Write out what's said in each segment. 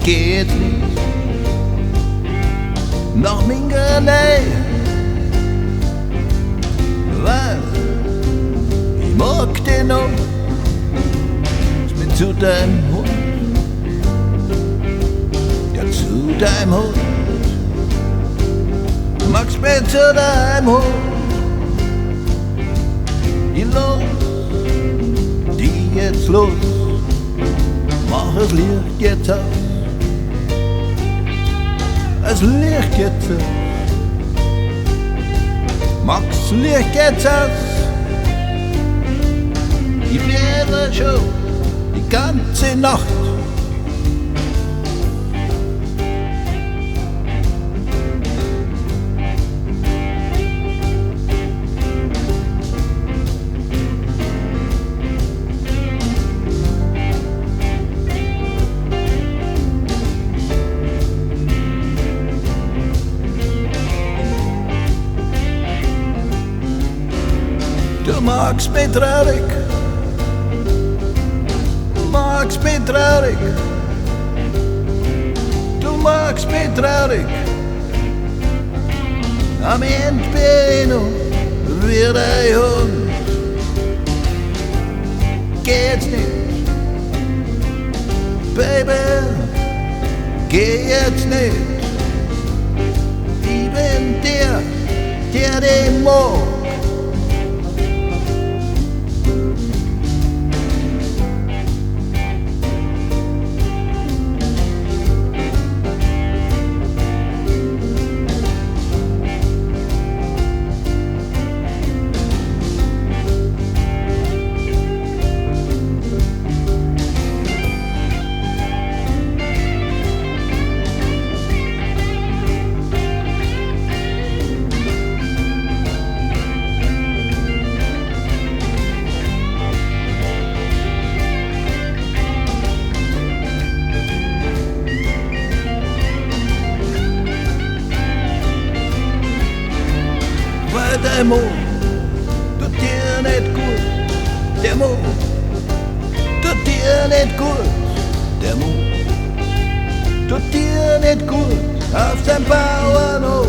geht nicht nach Mingerlei, weil ich mag den noch mit zu deinem Hund, ja zu deinem Hund, magst mit zu deinem Hund, ich lass die jetzt los, mach das Licht jetzt aus. Es Licht jetzt aus. Mach's Licht jetzt aus. Ich werde schon die ganze Nacht. Du magst mich traurig, magst mich traurig, du magst mich traurig. Am Ende bin ich noch wie dein Hund. Geht's nicht, Baby, geh jetzt nicht. Ich bin der dich mag. Weil der Mond tut dir nicht gut, der Mond tut dir nicht gut, der Mond tut dir nicht gut, auf dem Bauernhof,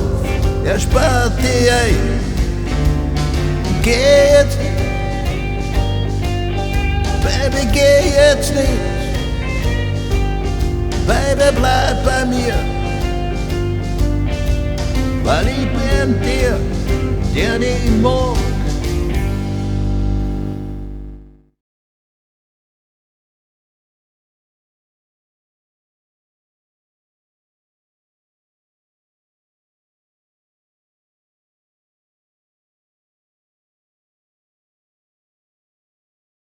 er spart dich ein. Geh jetzt nicht, Baby, geh jetzt nicht, Baby, bleib bei mir, weil ich bin der dich mag.